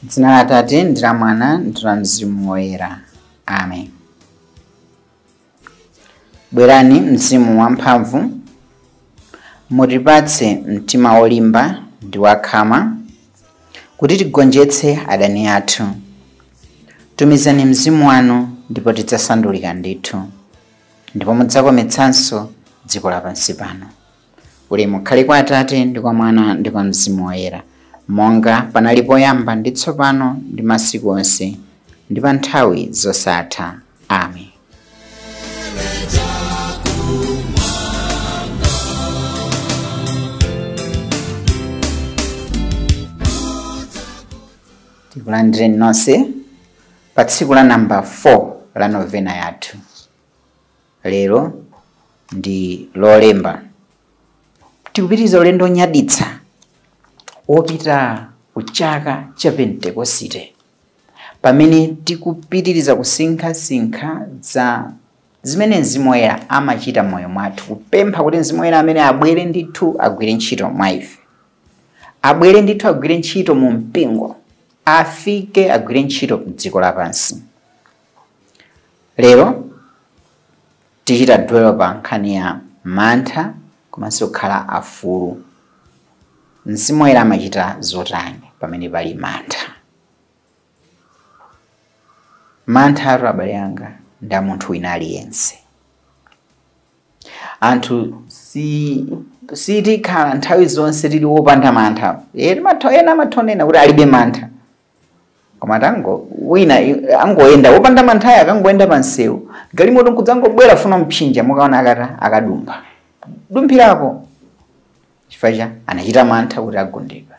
Dzina la Atate ndi la Mwana ndi la Mzimu Woyera. Amen. Bwerani Mzimu wamphamvu, mutipatse mtima wolimba ndi wakhama, kuti tigonjetse adani athu. Tumizani Mzimu wanu ndipo tidzasandulika ndithu, ndipo mudzakometsanso dziko lapansi pano. Ulemu ukhale kwa Atate ndi kwa Mwana ndi kwa Mzimu Woyera, monga panali poyamba ndi tsopano ndi masiku onse ndi pa nthawi zosatha. Amen. Tikulandireni nonse pa tsiku la namba 4 la novena yathu. Lero ndi Lolemba. Tikupitiriza ulendo onyaditsa opita ku chaka cha Pentekosite, pamene tikupitiriza kusinkhasinkha za zimene Mzimu Woyera amachita moyo mwathu, kupempha kuti Mzimu Woyera amene abwere ndithu agwire ntchito mwa ife, abwere ndithu agwire ntchito mu mpingo, afike agwire ntchito m'dziko lapansi. Lero tichita dwelo pa nkhani ya mantha komanso kukhala aufulu. Mzimu Woyera amachita zotani pamene pali mantha? Mantha atu abale anga ndi a munthu wina aliyense. Anthu sitikhala nthawi zonse tili wopanda mantha. Ena amathonena kuti alibe mantha, koma tango wina angoyenda wopanda manthayo, akangoyenda pa msewu, galimoto nkudzangobwera funa mpsinja, mukaona akadumpha dumphirapo, chifukwa cha anachita mantha kuti agondedwa.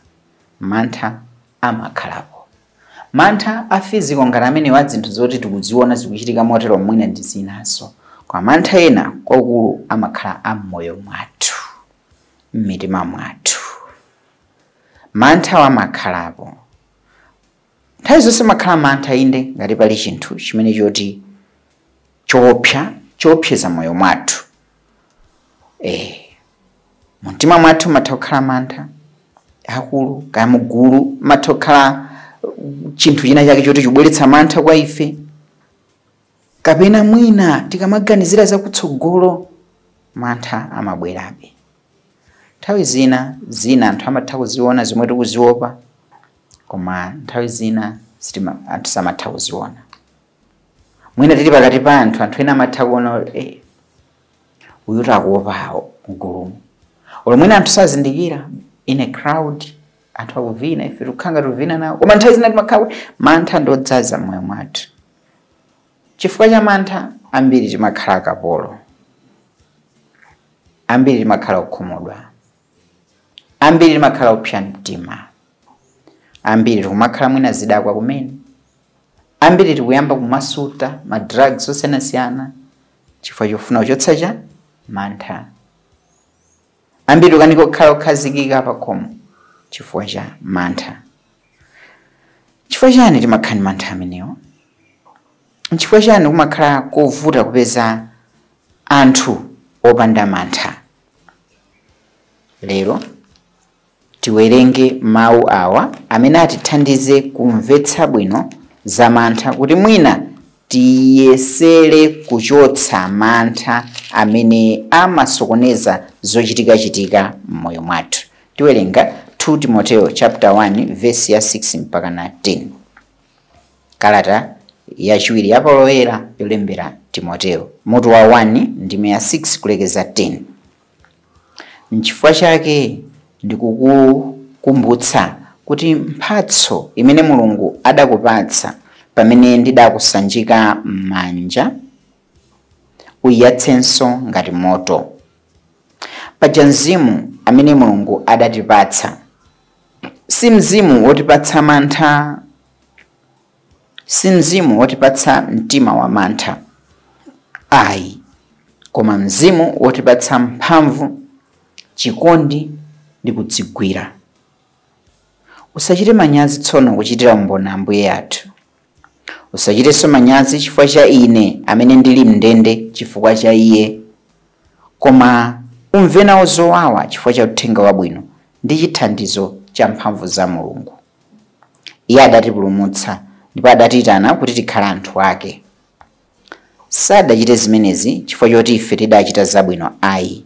Mantha amakhalapo. Mantha afiziko ngati amene wa zinthu zoti tikuziona zikuchitika motero mwina ndi zinaso, kwa mantha ena kwakulu amakhala ammoyo mwathu, m'mitima mwathu. Mantha wamakhalapo. Nthawi zonse makhala mantha inde ngati pali chinthu chimene choti choopseza moyo mwathu. Mumtima mwathu matha kukhala mantha akulu, kaya mugulu matha kukhala chinthu china chake choti chibweretsa mantha kwa ife, kapena mwina tikamaganizira zakutsogolo mantha amabwerabe. Nthawi zina anthu amatha kuziona zomwe tikuziopa, koma nthawi zina anthu samatha kuziona. Mwina tili pakati pa anthu ena amatha kuona uyu takuopawo mgulumu. Olo mwina anthu sazindikira in a crowd, anthu akuvina, ife tukhanga tuvina nawo, koma nthawi zina timakhala mantha ndodzaza moyo mwathu. Chifukwa cha mantha ambiri timakhala akapolo, ambiri timakhala okhumudwa, ambiri timakhala opsa mtima, ambiri tikumakhala mwina zidakwa kumene, ambiri tikuyamba kumasuta madrugs osiyanasiyana chifukwa chofuna kuchotsa cha mantha. Ambiri tukanika kukhala okhazikika pakhomo chifukwa cha mantha. Chifukwa chani timakhala mantha amenewo? Chifukwa chani kumakhala kovuta kupeza anthu opanda mantha? Lero tiwerenge mawu awa amene atithandize kumvetsa bwino za mantha, kuti mwina tiyesere kuchotsa mantha amene amasokoneza zochitika m'moyo mwathu. Tiwerenga 2 Timoteo chapter 1 verse ya 6 mpaka na 10. Kalata yachiwiri ya Paulo woyera yolembera Timoteo, mutu wa 1 ndime ya 6 kulekeza 10. N'chifukwa chake ndikukukumbutsa kuti mphatso imene Mulungu adakupatsa pamene ndidakusanjika m'manja uyiyatsenso ngati moto. Paja mzimu amene Mulungu adatipatsa si mzimu wotipatsa mantha, si mzimu wotipatsa mtima wa mantha ayi, koma mzimu wotipatsa mphamvu, chikondi ndi kudzigwira. Usachite manyazi tsono kuchitira umboni Ambuye athu. Usachitenso manyazi chifukwa cha ine amene ndili mndende chifukwa cha iye, koma umve nawo zowawa chifukwa cha uthenga wabwino ndi chithandizo cha mphamvu za Mulungu. iye adatipulumutsa ndipo adatiyitana kuti tikhale anthu ake. Sadachite zimenezi chifukwa choti ife tidachita zabwino ayi,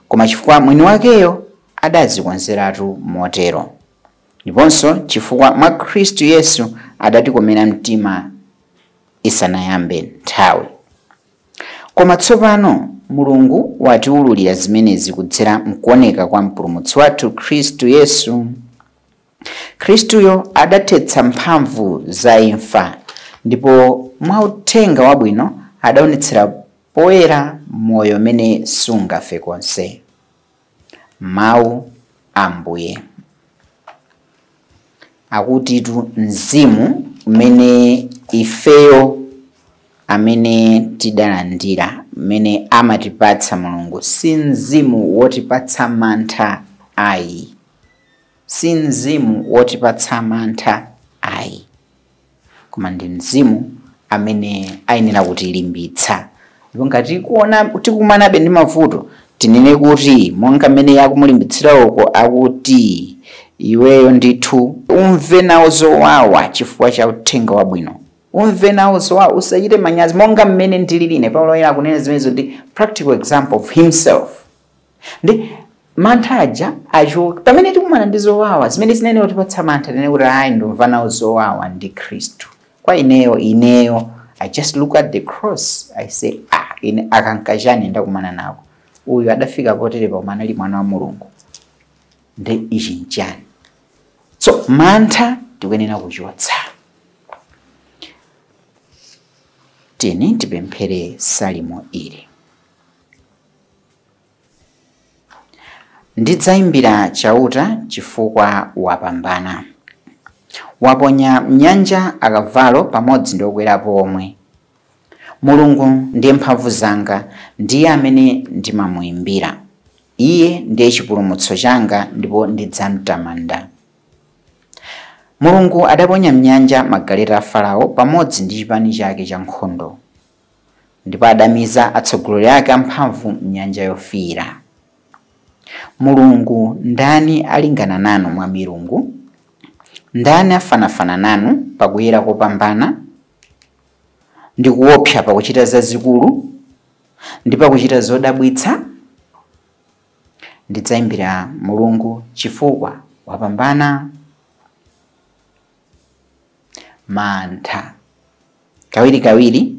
koma chifukwa mwini wakeyo adadzikonzeratu motero, ndiponso chifukwa mwa Khristu Yesu adatikomera mtima isanayambe nthawi. Koma tsopano Mulungu watiwululira zimenezi kudzera mkuoneka kwa mpulumutsi wathu Khristu Yesu. Khristuyo adathetsa mphamvu za imfa, ndipo mwa uthenga wabwino adaonetsera poyera moyo umene sungafe konse. Mawu a Ambuye. Akutitu mzimu umene ifeyo amene tidalandira, umene amatipatsa Mulungu, si mzimu wotipatsa mantha ayi, si mzimu wotipatsa mantha ayi, koma ndi mzimu amene ayenera kutilimbitsa. Ndipo ngati tikumanabe ndi mavuto, tinene kuti monga mmene yakumulimbitsira uko akuti iweyo ndithu umve nawo zowawa chifukwa cha uthenga wabwino, umve nawo zowawa, usachite manyazi, monga mmene ndilili. Paulo yena akunena zimenezo ndi practical example of himself. Ndi mantha aja achoka pamene tikumana ndi zowawa zimene zinene kutipatsa mantha, tinene kuti ayi ndumva nawo zowawa ndi Khristu. Kwa ineyo I just look at the cross, I say ine akankajani ndakumana nako, uyu adafika potere pa manali mwana wa Mulungu, ndi ichi nchani. So mantha tikuyenera kuchotsa. Tini tipemphere salimo ili. Ndidzayimbira chauta chifukwa wapambana, waponya mnyanja akavalo pamodzi ndi okwerapo omwe. Mulungu ndiye mphamvu zanga, ndiye amene ndimamuyimbira. Iye ndiye chipulumutso changa ndipo ndidzamtamanda. Mulungu adaponya mnyanja magaleta a Farao pamodzi ndi chipani chake cha nkhondo, ndipo adamiza atsogoleri ake amphamvu mnyanja yofiira. Mulungu, ndani alingana nanu mwa milungu? Ndani afanafana nanu pakuyera kopambana, ndi kuopsa pakuchita zazikulu, ndi pakuchita zodabwitsa? Ndidzayimbira Mulungu chifukwa wapambana. Mantha. Kawirikawiri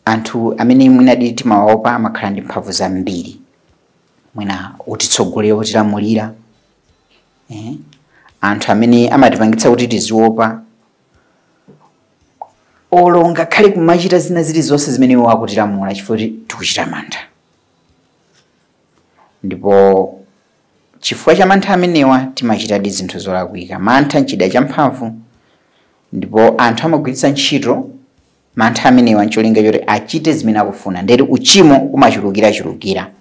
anthu amene mwina timawaopa amakhala ndi mphamvu zambiri, mwina utitsogolera utilamulira. Anthu amene amatipangitsa kuti tiziopa, olonga khale kumachita zina zilizonse zimene iwo akutilamula chifukwa tikuchita mantha. Ndipo chifukwa cha mantha amenewa timachitadi zinthu zolakwika. Mantha nchida cha mphamvu, ndipo anthu amagwiritsa ntchito mantha amenewa ncholinga choti achite zimene akufuna, ndeti uchimo kumachulukira.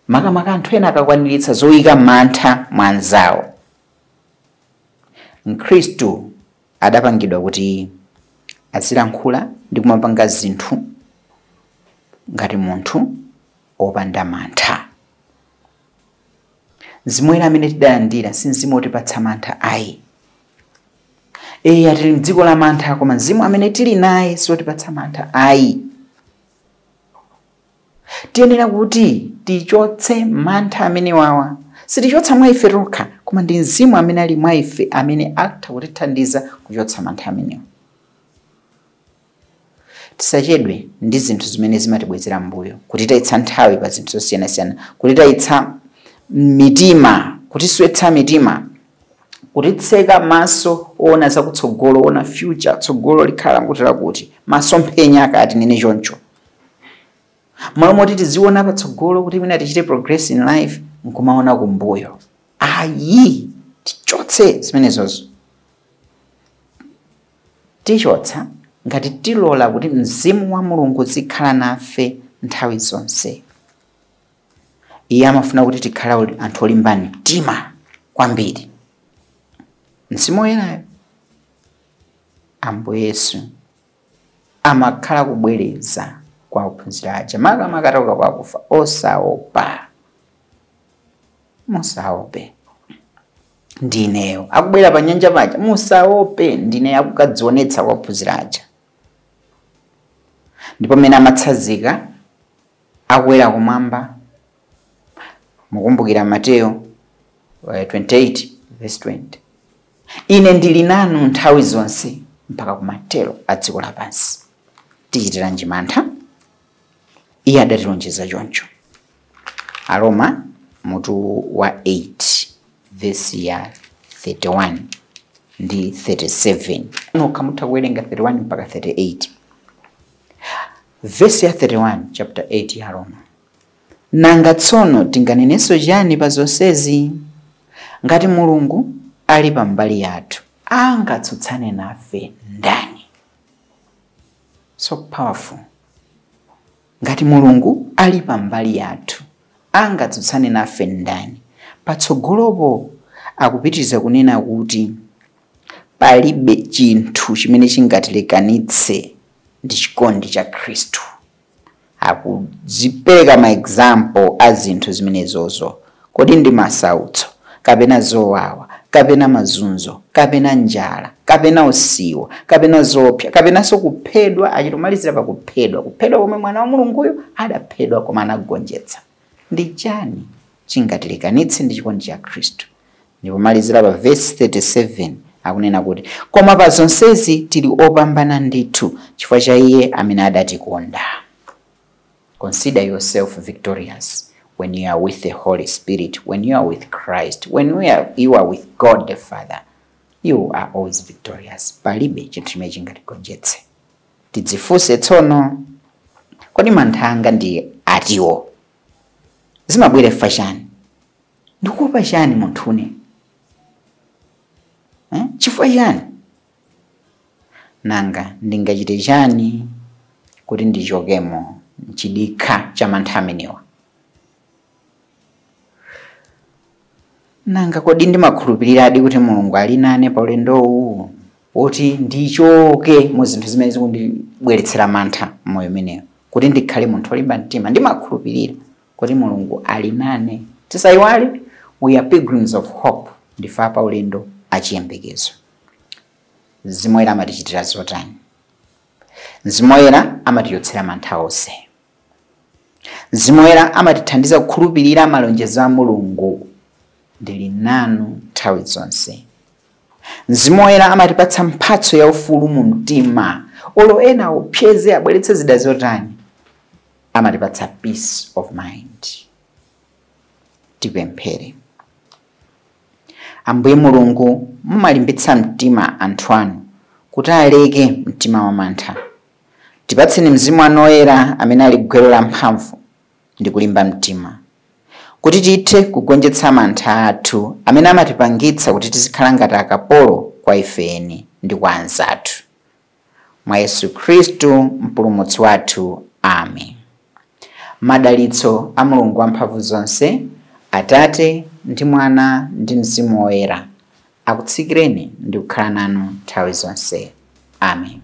Makamaka anthu ena akakwaniritsa zoyika mantha mwa anzawo. Mkhristu adapangidwa kuti azilankhula ndi kumapanga zinthu ngati munthu opanda mantha. Mzimu woyera amene tidalandira si mzimu wotipatsa mantha ayi. Tili mdziko la mantha, koma mzimu amene tili naye siwotipatsa mantha ayi. Tiyenera kuti tichotse mantha amene wawa. Sitichotsa mwa ife tokha, koma ndi mzimu amene ali mwa ife amene atha kutithandiza kuchotsa mantha amenewa. Tisachedwe ndi zinthu zimene zimatibwezera mbuyo, kutitayitsa nthawi pa zinthu zosiyanasiyana, kutitayitsa mitima, kutiswetsa mitima, kutitseka maso ona zakutsogolo, ona future tsogolo likhala ngutira kuti masomphenya akati nene choncho. Malo moti tiziona patsogolo kuti mwina tichite progress in life, nkumaona kumbuyo. Ayi, tichotse zimenezozo. Tichotsa ngati tilola kuti mzimu wa Mulungu zikhala nafe nthawi zonse. Iye amafuna kuti tikhala anthu olimba mtima kwambiri. Mzimu woyerayo, Ambuye Yesu, amakhala kubwereza kwa ophunzira aja makamaka atauka kwa akufa, osaopa. Musaope. ndineyo. Akubwera pa nyanja paja musaope, ndine akukadzionetsa kwa ophunzira aja. Ndipo mene amatsazika akwera kumwamba. Mukumbukira Mateyo 28 verse 20. Ine ndili nanu nthawi zonse mpaka kumathero a dziko lapansi. Tichitiranji mantha? Iye adatilonjeza choncho. Aroma mutu wa 8 verse ya 31 ndi 37. Nokha mutha kuwerenga 31 mpaka 38. Verse ya 31 chapter 8 ya Roma. Nanga tsono tinganenenso chani pa zonsezi? Ngati Mulungu ali pambali yathu, angatsutsane nafe ndani? So powerful. Ngati Mulungu ali pambali yathu, angatsutsane nafe ndani? Patsogolopo akupitiriza kunena kuti palibe chinthu chimene chingatilekanitse ndi chikondi cha Khristu. Akuzipereka ma example a zinthu zimenezozo. Kodi ndi masautso, kapena zowawa, kapena mazunzo, kapena njala, kapena usiwa, kapena zopya, kapena so kuphedwa. Achitomalizira pa kuphedwa komwe mwana wa Mulunguyo adaphedwa koma anagonjetsa. Ndi chani chingatilekanitse ndi chikondi cha Khristu? Ndipo malizira pa verse 37 akunena kuti koma pa zonsezi tili opambana ndithu chifukwa cha Iye amene adatikonda. Consider yourself victorious when you are with the Holy Spirit, when you are with Christ, when you are with God the Father. You are always victorious. Palibe chinthu chimene chingatigonjetse. Tidzifunse tsono, kodi mantha anga ndi atiwo? Zimabwera fashani. Ndikuopa chani munthune? Chifukwa chani? Nanga ndingachite chani kuti ndichokemo chidikha cha mantha amenewa? Nanga kodi ndimakhulupirira kuti Mulungu ali nane pa ulendowu kuti ndichoke mu zinthu zimene zikundibweretsera mantha moyo umenewo, kuti ndikhale munthu olimba mtima? Ndimakhulupirira kuti Mulungu ali nane. Tisayiwale, we are pilgrims of hope. Ndifa pa ulendo achiyembekezo. Mzimu Woyera amatichitira zotani? Mzimu Woyera amatichotsera mantha onse. Mzimu Woyera amatithandiza kukhulupirira malonjezo a Mulungu. Ndili nanu nthawi zonse. Mzimu Woyera amatipatsa mphatso ya ufulu mu mtima. Olo ena opyeze abweretse zida zotani? Amatipatsa peace of mind. Tipemphere. Ambuye Mulungu, mumalimbitsa mtima anthu anu kuti aleke mtima wa mantha. Tipatseni Mzimu wanu Woyera amene ali gwero la mphamvu ndi kulimba mtima, kuti tithe kugonjetsa mantha athu amene amatipangitsa kuti tizikhala ngati akapolo kwa ifeni ndi kwa anzathu. Mwa Yesu Khristu mpulumutsi wathu. Amen. Madalitso a Mulungu wamphamvu zonse, Atate ndi Mwana ndi Mzimu Woyera akutsikireni ndi kukhala nanu nthawi zonse. Amen.